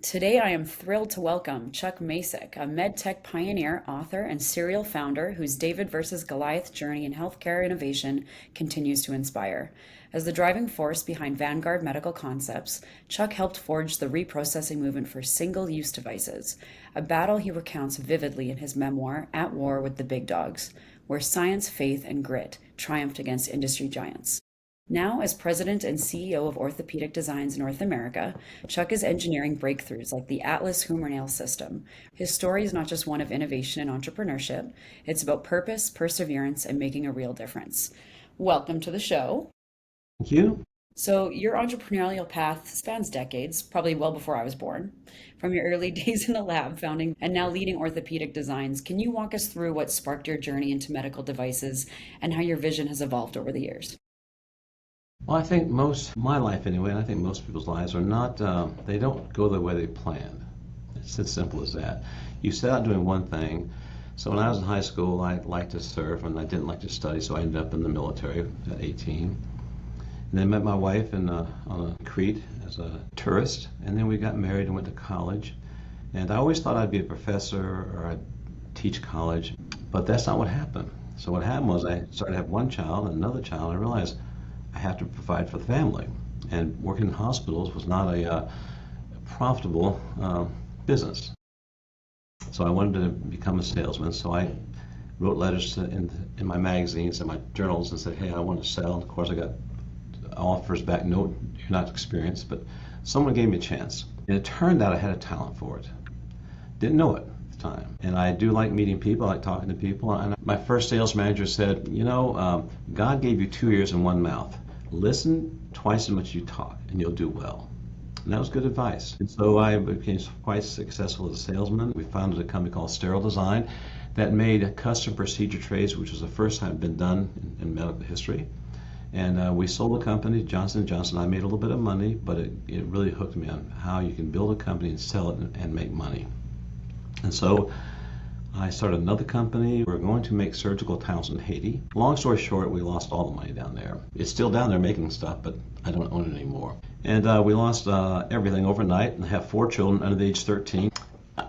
Today, I am thrilled to welcome Chuck Masek, a MedTech pioneer, author, and serial founder whose David versus Goliath journey in healthcare innovation continues to inspire. As the driving force behind Vanguard Medical Concepts, Chuck helped forge the reprocessing movement for single-use devices, a battle he recounts vividly in his memoir, At War with the Big Dogs, where science, faith, and grit triumphed against industry giants. Now, as president and CEO of Orthopedic Designs North America, Chuck is engineering breakthroughs like the Atlas Humeral Nail System. His story is not just one of innovation and entrepreneurship, it's about purpose, perseverance, and making a real difference. Welcome to the show. Thank you. So, your entrepreneurial path spans decades, probably well before I was born. From your early days in the lab, founding and now leading Orthopedic Designs, can you walk us through what sparked your journey into medical devices and how your vision has evolved over the years? Well, I think my life anyway, and I think most people's lives are not, they don't go the way they planned. It's as simple as that. You set out doing one thing. So when I was in high school, I liked to surf and I didn't like to study, so I ended up in the military at 18. And then met my wife on a Crete as a tourist, and then we got married and went to college. And I always thought I'd be a professor or I'd teach college, but that's not what happened. So what happened was I started to have one child and another child, and I realized I have to provide for the family. And working in hospitals was not a profitable business. So I wanted to become a salesman. So I wrote letters in my magazines and my journals and said, hey, I want to sell. Of course, I got offers back, no, you're not experienced, but someone gave me a chance. And it turned out I had a talent for it. Didn't know it at the time. And I do like meeting people, I like talking to people. And my first sales manager said, God gave you 2 ears and 1 mouth. Listen twice as much as you talk, and you'll do well. And that was good advice. And so I became quite successful as a salesman. We founded a company called Sterile Design that made custom procedure trays, which was the first time been done in medical history. And we sold the company to Johnson & Johnson. I made a little bit of money, but it really hooked me on how you can build a company and sell it and make money. And so I started another company. We're going to make surgical towels in Haiti. Long story short, we lost all the money down there. It's still down there making stuff, but I don't own it anymore. And we lost everything overnight and have 4 children under the age 13.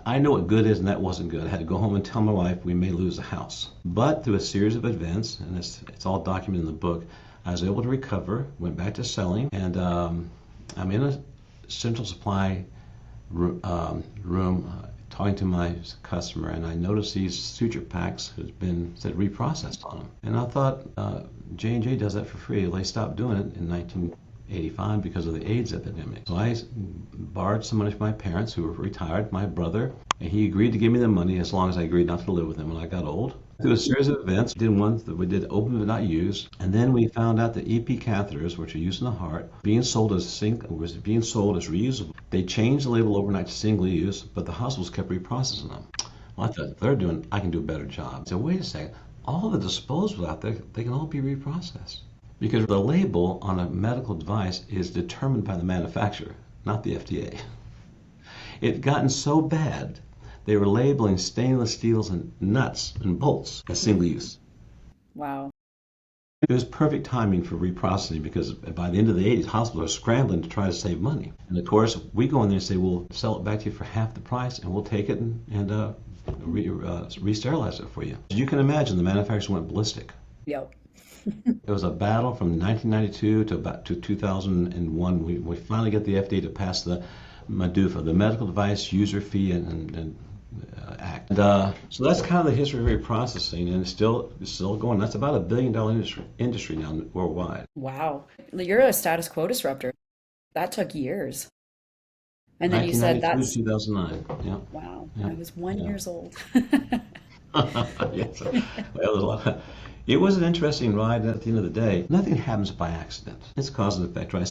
I know what good is, and that wasn't good. I had to go home and tell my wife we may lose the house. But through a series of events, and it's all documented in the book, I was able to recover, went back to selling, and I'm in a central supply room talking to my customer, and I noticed these suture packs had said reprocessed on them. And I thought, J&J does that for free. They stopped doing it in 1985 because of the AIDS epidemic. So I borrowed some money from my parents who were retired, my brother, and he agreed to give me the money as long as I agreed not to live with him when I got old. Through a series of events, we did open but not used, and then we found out that EP catheters, which are used in the heart, was being sold as reusable. They changed the label overnight to single use, but the hospitals kept reprocessing them. Well, I thought I can do a better job. So wait a second, all the disposables out there, they can all be reprocessed. Because the label on a medical device is determined by the manufacturer, not the FDA. It had gotten so bad, they were labeling stainless steels and nuts and bolts as single use. Wow. It was perfect timing for reprocessing because by the end of the 80s, hospitals are scrambling to try to save money. And of course, we go in there and say, we'll sell it back to you for half the price, and we'll take it and re-sterilize it for you. As you can imagine, the manufacturers went ballistic. Yep. It was a battle from 1992 to 2001. We finally get the FDA to pass the MDUFA, the Medical Device User Fee and Act. So that's kind of the history of reprocessing, and it's still going. That's about $1 billion industry now worldwide. Wow. You're a status quo disruptor. That took years. And then you said that's 2009. Yeah. Wow. Yeah. I was 1 year old. Yes. Well, it was an interesting ride. At the end of the day, nothing happens by accident. It's cause and effect, right?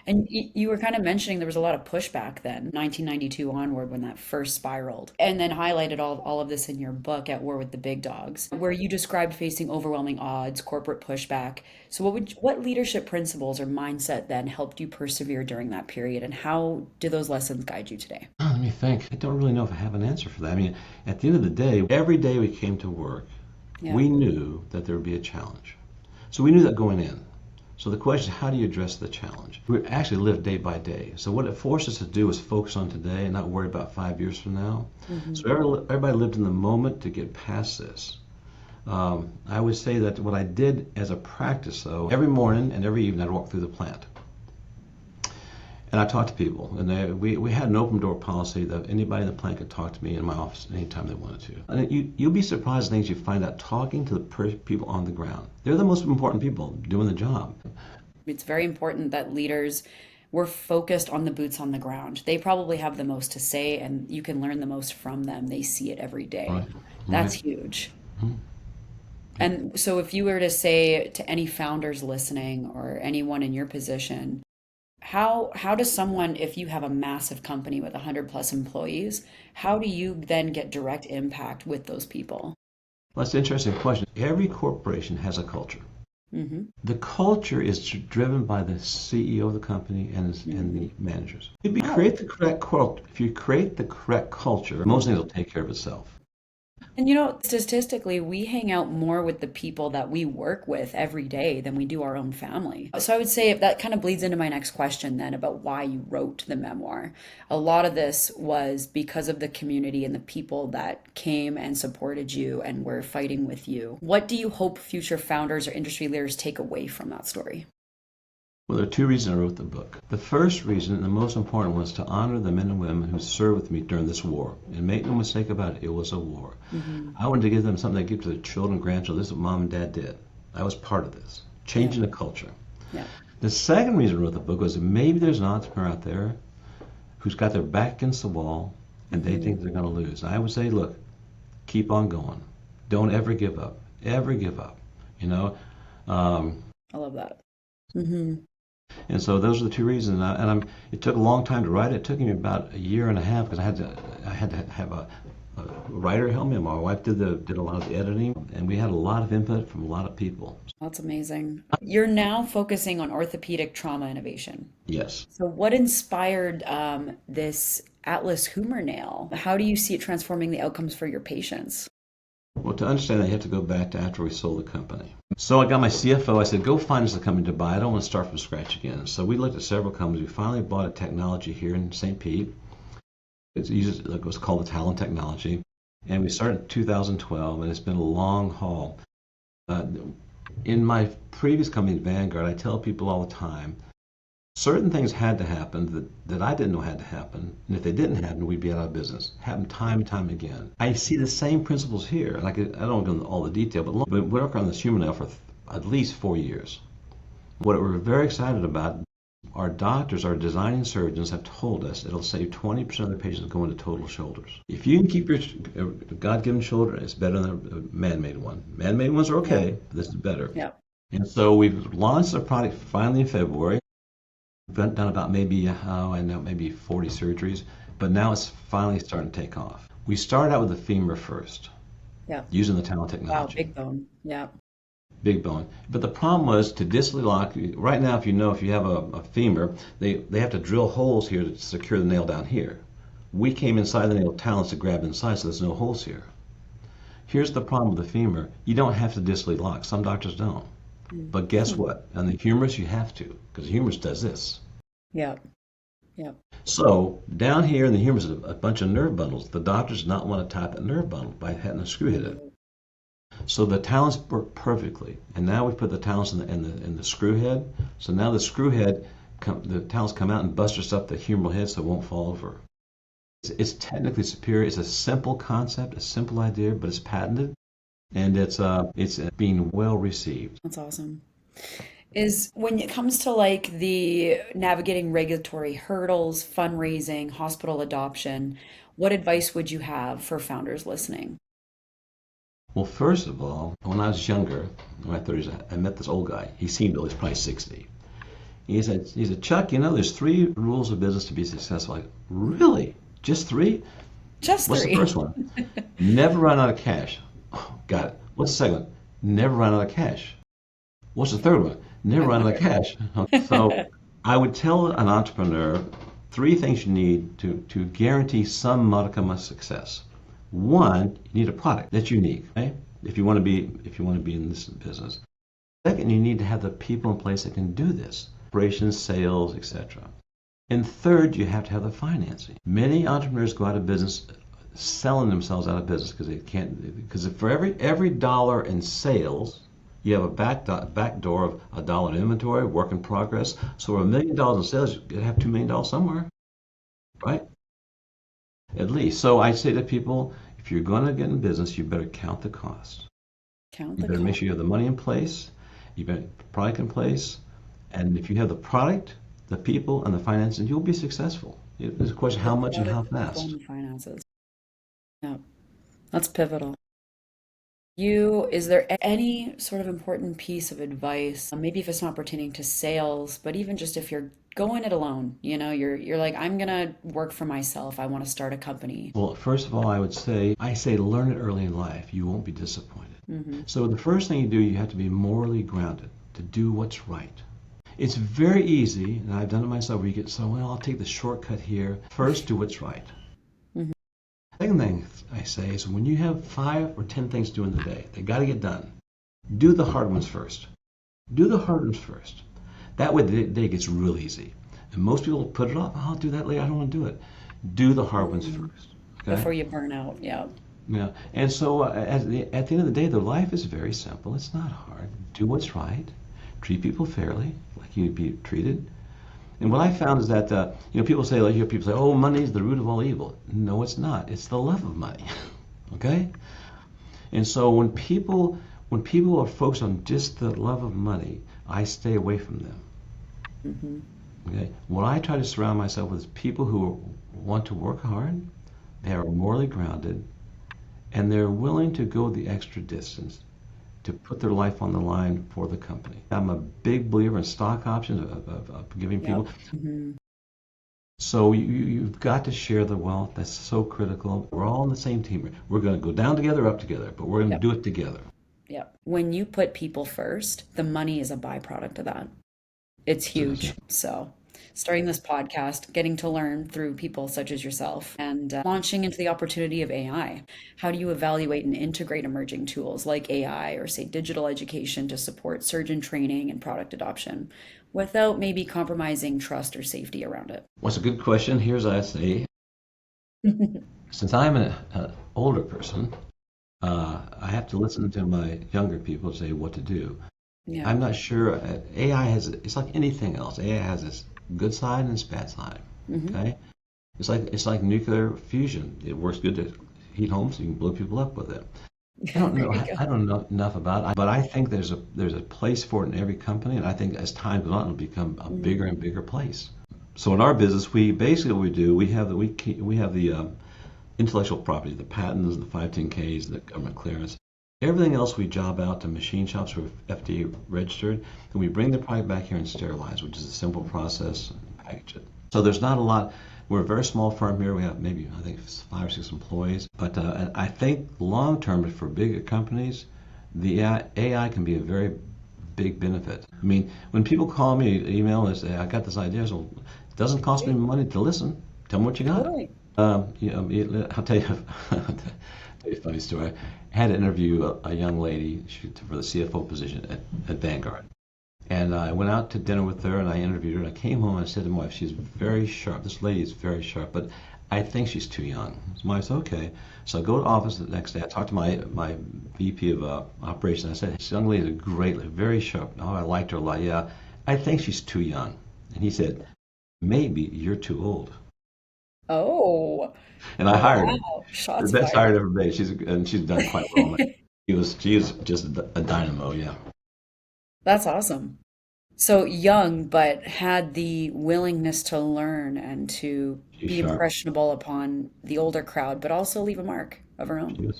And you were kind of mentioning there was a lot of pushback then, 1992 onward, when that first spiraled. And then highlighted all of this in your book, At War with the Big Dogs, where you described facing overwhelming odds, corporate pushback. So what leadership principles or mindset then helped you persevere during that period, and how do those lessons guide you today? Let me think. I don't really know if I have an answer for that. I mean, at the end of the day, every day we came to work, Yeah. we knew that there would be a challenge. So we knew that going in. So the question is, how do you address the challenge? We actually live day by day. So what it forced us to do is focus on today and not worry about 5 years from now. So everybody lived in the moment to get past this. I would say that what I did as a practice, though, every morning and every evening I'd walk through the plant. And I talked to people, and we had an open door policy that anybody in the plant could talk to me in my office anytime they wanted to. And you'll be surprised at things you find out talking to the people on the ground. They're the most important people doing the job. It's very important that leaders were focused on the boots on the ground. They probably have the most to say, and you can learn the most from them. They see it every day. Right. That's huge. And so if you were to say to any founders listening or anyone in your position, how does someone, if you have a massive company with 100 plus employees, how do you then get direct impact with those people? Well, that's an interesting question. Every corporation has a culture. The culture is driven by the CEO of the company and the managers. If you create the correct culture, most things will take care of itself. And statistically, we hang out more with the people that we work with every day than we do our own family. So I would say if that kind of bleeds into my next question then about why you wrote the memoir. A lot of this was because of the community and the people that came and supported you and were fighting with you. What do you hope future founders or industry leaders take away from that story? Well, there are two reasons I wrote the book. The first reason, and the most important, was to honor the men and women who served with me during this war. And make no mistake about it, it was a war. I wanted to give them something to give to their children, grandchildren. This is what mom and dad did. I was part of this, changing the culture. The second reason I wrote the book was that maybe there's an entrepreneur out there who's got their back against the wall and they think they're going to lose. I would say, look, keep on going. Don't ever give up. Ever give up. I love that. And so those are the two reasons. It took a long time to write it. It took me about a year and a half because I had to have a writer help me. My wife did a lot of the editing, and we had a lot of input from a lot of people. That's amazing. You're now focusing on orthopedic trauma innovation. Yes. So what inspired this Atlas Humeral Nail? How do you see it transforming the outcomes for your patients? Well, to understand that, you have to go back to after we sold the company. So I got my CFO. I said, go find us a company to buy. I don't want to start from scratch again. So we looked at several companies. We finally bought a technology here in St. Pete. It was called the Talent Technology. And we started in 2012, and it's been a long haul. In my previous company, Vanguard, I tell people all the time, certain things had to happen that I didn't know had to happen, and if they didn't happen, we'd be out of business. Happened time and time again. I see the same principles here. I don't go into all the detail, but we worked on this human nail for at least 4 years. What we're very excited about, our doctors, our designing surgeons have told us it'll save 20% of their patients going to total shoulders. If you can keep your God-given shoulder, it's better than a man-made one. Man-made ones are okay, but this is better. And so we've launched the product finally in February. We've done about maybe 40 surgeries, but now it's finally starting to take off. We started out with the femur first, using the Talent Technology. Wow, big bone, Big bone. But the problem was to distally lock. Right now, if you have a femur, they have to drill holes here to secure the nail down here. We came inside the nail talons to grab inside, so there's no holes here. Here's the problem with the femur. You don't have to distally lock. Some doctors don't. But guess what? On the humerus, you have to, because the humerus does this. So down here in the humerus is a bunch of nerve bundles. The doctors do not want to tie that nerve bundle by having a screw hit it. So the talons work perfectly. And now we put the talons in the screw head. So now the screw head, the talons come out and bust up the humeral head so it won't fall over. It's technically superior. It's a simple concept, a simple idea, but it's patented. And it's being well received. That's awesome. Is when it comes to like the navigating regulatory hurdles, fundraising, hospital adoption, what advice would you have for founders listening? Well, first of all, when I was younger, in my 30s, I met this old guy. He seemed old, he's probably 60. He said, Chuck, there's 3 rules of business to be successful. Like, really? Just 3? Just 3. What's the first one? Never run out of cash. Oh, got it. What's the second one? Never run out of cash. What's the third one? Never run out of cash. So I would tell an entrepreneur 3 things you need to guarantee some modicum of success. 1, you need a product that's unique, okay? If you want to be in this business. Second, you need to have the people in place that can do this, operations, sales, etc. And third, you have to have the financing. Many entrepreneurs go out of business selling themselves out of business because they can't, because for every dollar in sales, you have a back door of a dollar in inventory, work in progress. So $1 million in sales, you have $2 million somewhere, right? At least. So I say to people, if you're going to get in business, you better count the cost. You better make sure you have the money in place, you better have the product in place, and if you have the product, the people, and the finances, you'll be successful. There's a question how much and how fast. And finances. Yeah, that's pivotal. Is there any sort of important piece of advice, maybe if it's not pertaining to sales, but even just if you're going it alone, you're like, I'm gonna work for myself. I want to start a company. Well, first of all, I say learn it early in life. You won't be disappointed. So the first thing you do, you have to be morally grounded to do what's right. It's very easy, and I've done it myself, where you get I'll take the shortcut here. First, do what's right. Second thing I say is when you have 5 or 10 things to do in the day, they got to get done. Do the hard ones first. Do the hard ones first. That way the day gets real easy. And most people put it off. I'll do that later. I don't want to do it. Do the hard ones first. Okay? Before you burn out. Yeah. Yeah. And so at the end of the day, the life is very simple. It's not hard. Do what's right. Treat people fairly, like you'd be treated. And what I found is that, people say, oh, money is the root of all evil. No, it's not. It's the love of money. Okay? And so when people are focused on just the love of money, I stay away from them. Okay? What I try to surround myself with is people who want to work hard, they are morally grounded, and they're willing to go the extra distance to put their life on the line for the company. I'm a big believer in stock options, of giving people. So you've got to share the wealth. That's so critical. We're all on the same team. We're going to go down together, up together, but we're going to do it together. Yeah. When you put people first, the money is a byproduct of that. It's huge. So starting this podcast, getting to learn through people such as yourself, and launching into the opportunity of AI. How do you evaluate and integrate emerging tools like AI or, say, digital education to support surgeon training and product adoption without maybe compromising trust or safety around it? Well, it's a good question. Here's what I say. Since I'm an older person, I have to listen to my younger people say what to do. Yeah. I'm not sure. AI it's like anything else. AI has its good side and its bad side. Okay, it's like nuclear fusion. It works good to heat homes. You can blow people up with it. I don't know enough about it, but I think there's a place for it in every company, and I think as time goes on, it'll become a bigger and bigger place. So in our business, we have the intellectual property, the patents, the 510Ks, the government clearance. Everything else we job out to machine shops who are FDA registered, and we bring the product back here and sterilize, which is a simple process, and package it. So there's not a lot. We're a very small firm here. We have maybe, I think, 5 or 6 employees. But I think long term, for bigger companies, the AI can be a very big benefit. I mean, when people call me, email, and say, I got this idea, so it doesn't cost me money to listen. Tell me what you got. Totally. I'll tell you a funny story. I had to interview a young lady for the CFO position at Vanguard. And I went out to dinner with her and I interviewed her. And I came home and I said to my wife, she's very sharp. This lady is very sharp, but I think she's too young. So my wife said, okay. So I go to the office the next day. I talked to my VP of operations. I said, this young lady is great, very sharp. Oh, I liked her a lot. Yeah, I think she's too young. And he said, maybe you're too old. Oh. And I hired her. Shots the best fired. hired ever made. She's done quite well. She is just a dynamo, yeah. That's awesome. So young, but had the willingness to learn and to be impressionable upon the older crowd, but also leave a mark of her own.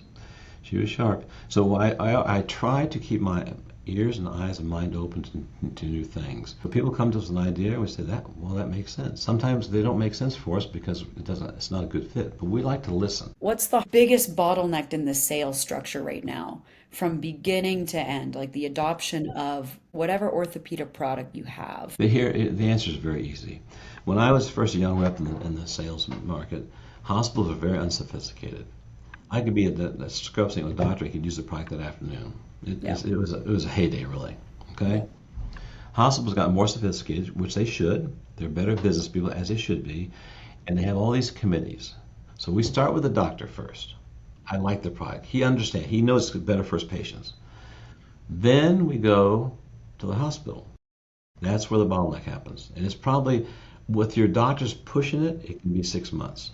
She was sharp. So I try to keep my ears and eyes and mind open to new things. When people come to us with an idea, we say that makes sense. Sometimes they don't make sense for us because it's not a good fit, but we like to listen. What's the biggest bottleneck in the sales structure right now, from beginning to end, like the adoption of whatever orthopedic product you have? The answer is very easy. When I was first a young rep in the sales market, hospitals are very unsophisticated. I could be at the scrub seeing with a doctor, he could use the product that afternoon. It was a heyday, really. Okay? Yep. Hospitals got more sophisticated, which they should. They're better business people, as they should be. And they have all these committees. So we start with the doctor first. I like the product. He understands. He knows it's better for his patients. Then we go to the hospital. That's where the bottleneck happens. And it's probably, with your doctors pushing it, it can be 6 months.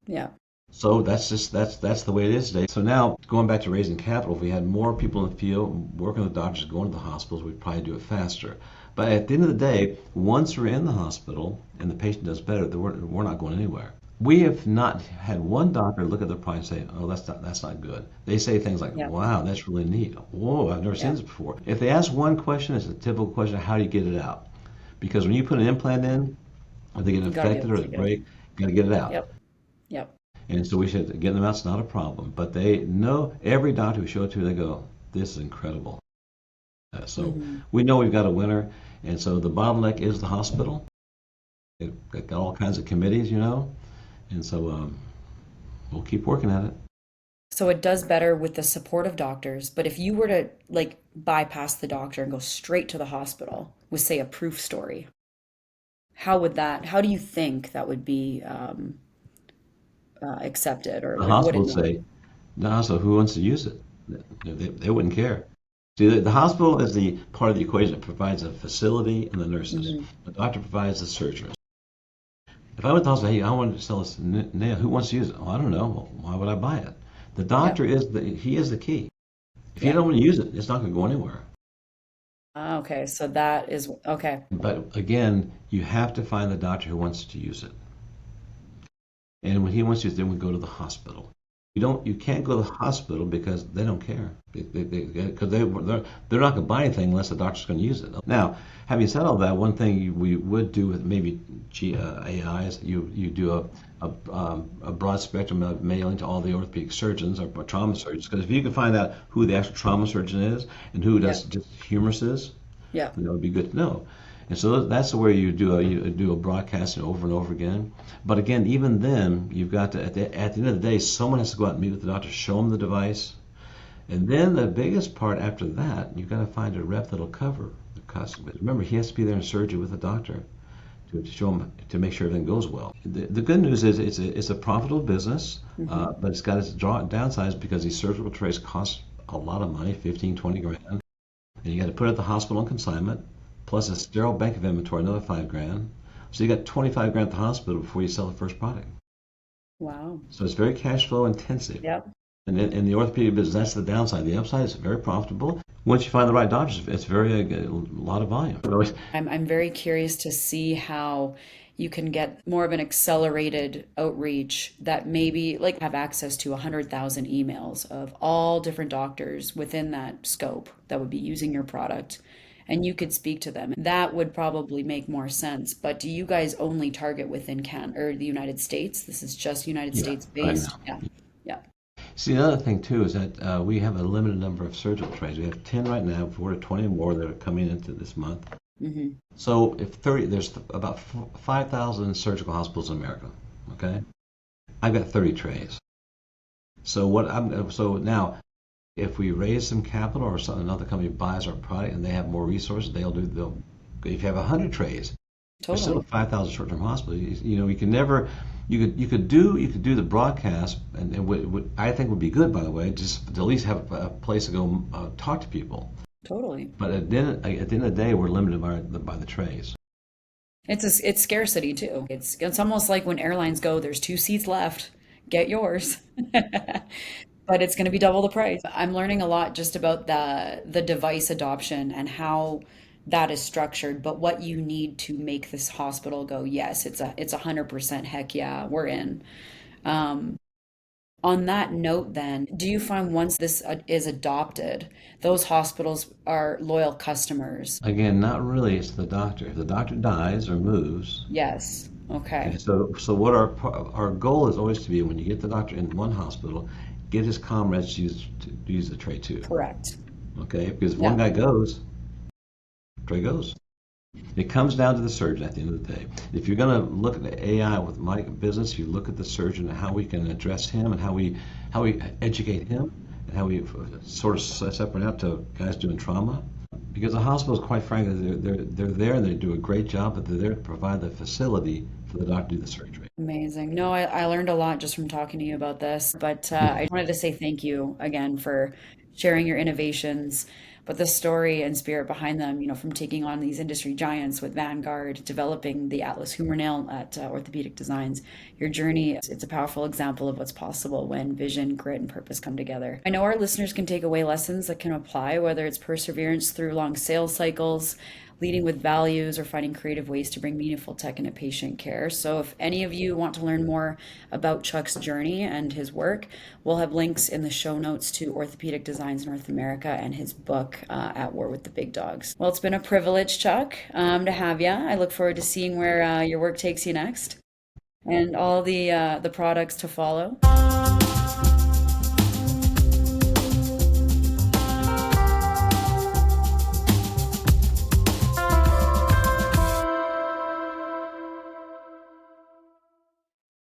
Yeah. So that's the way it is today. So now, going back to raising capital, if we had more people in the field working with doctors, going to the hospitals, we'd probably do it faster. But at the end of the day, once we're in the hospital and the patient does better, we're not going anywhere. We have not had one doctor look at the product and say, "Oh, that's not good." They say things like, Yep. "Wow, that's really neat. Whoa, I've never seen Yep. this before." If they ask one question, it's a typical question: how do you get it out? Because when you put an implant in, or they get You gotta be infected able or to they get it. break, you got to get it out. Yep. Yep. And so we said, getting them out's not a problem. But they know, every doctor who show it to, they go, "This is incredible." So Hmm. we know we've got a winner. And so the bottleneck is the hospital. They've got all kinds of committees, And so we'll keep working at it. So it does better with the support of doctors, but if you were to like bypass the doctor and go straight to the hospital with, say, a proof story, how do you think that would be accepted, or The like would hospital it would not? say, no, so who wants to use it? They wouldn't care. See, the hospital is the part of the equation that provides a facility and the nurses. Hmm. The doctor provides the surgeons. If I went to the hospital, hey, I want to sell this nail, who wants to use it? Oh, I don't know. Well, why would I buy it? The doctor Yep. is the key. If you Yeah. don't want to use it, it's not going to go anywhere. Okay, so that is okay. But again, you have to find the doctor who wants to use it. And when he wants to use it, then we go to the hospital. You can't go to the hospital because they don't care. Because they're not going to buy anything unless the doctor's going to use it. Now, having said all that, one thing we would do with maybe AI is you do a broad spectrum of mailing to all the orthopedic surgeons or trauma surgeons. Because if you can find out who the actual trauma surgeon is and who does Yep. just humeruses, Yep. that would be good to know. And so that's where you do a broadcasting over and over again. But again, even then, you've got to, at the end of the day, someone has to go out and meet with the doctor, show them the device. And then the biggest part after that, you've got to find a rep that'll cover the cost of it. Remember, he has to be there in surgery with the doctor to show him, to make sure everything goes well. The good news is it's a profitable business, Hmm. but it's got its downsides because these surgical trays cost a lot of money, 15, 20 grand. And you got to put it at the hospital on consignment, plus a sterile bank of inventory, another 5 grand. So you got 25 grand at the hospital before you sell the first product. Wow. So it's very cash flow intensive. Yep. And in the orthopedic business, that's the downside. The upside is very profitable. Once you find the right doctors, it's a lot of volume. I'm very curious to see how you can get more of an accelerated outreach that maybe like have access to 100,000 emails of all different doctors within that scope that would be using your product, and you could speak to them. That would probably make more sense. But do you guys only target within the United States? This is just United Yeah, States right based? now. Yeah. Yeah. See, the other thing too is that we have a limited number of surgical trays. We have 10 right now, 4 to 20 more that are coming into this month. Hmm. So there's about 5,000 surgical hospitals in America. Okay, I've got 30 trays. So now, if we raise some capital or another company buys our product and they have more resources, if you have 100 trays, there's still a Totally. 5,000 short-term hospital. You can never, you could do the broadcast, and what I think would be good, by the way, just to at least have a place to go talk to people. Totally. But at the end of the day, we're limited by the trays. It's scarcity too. It's almost like when airlines go, there's 2 seats left, get yours. But it's going to be double the price. I'm learning a lot just about the device adoption and how that is structured, but what you need to make this hospital go, yes, it's 100% heck yeah, we're in. Um, on that note, then, do you find once this is adopted, those hospitals are loyal customers? Again, not really. It's the doctor. If the doctor dies or moves, Yes. okay. Okay. So what our goal is always to be, when you get the doctor in one hospital, get his comrades to use the tray too. Correct. Okay, because if one Yeah. guy goes, the tray goes. It comes down to the surgeon at the end of the day. If you're going to look at the AI with my business, you look at the surgeon and how we can address him and how we educate him and how we sort of separate out to guys doing trauma. because the hospitals, quite frankly, they're there and they do a great job, but they're there to provide the facility for the doctor to do the surgery. Amazing. No, I learned a lot just from talking to you about this, but I wanted to say thank you again for sharing your innovations, but the story and spirit behind them, from taking on these industry giants with Vanguard, developing the Atlas Humeral Nail at Orthopedic Designs. Your journey, it's a powerful example of what's possible when vision, grit, and purpose come together. I know our listeners can take away lessons that can apply, whether it's perseverance through long sales cycles, leading with values, or finding creative ways to bring meaningful tech into patient care. So if any of you want to learn more about Chuck's journey and his work, we'll have links in the show notes to Orthopedic Designs North America and his book, At War with the Big Dogs. Well, it's been a privilege, Chuck, to have you. I look forward to seeing where your work takes you next and all the products to follow.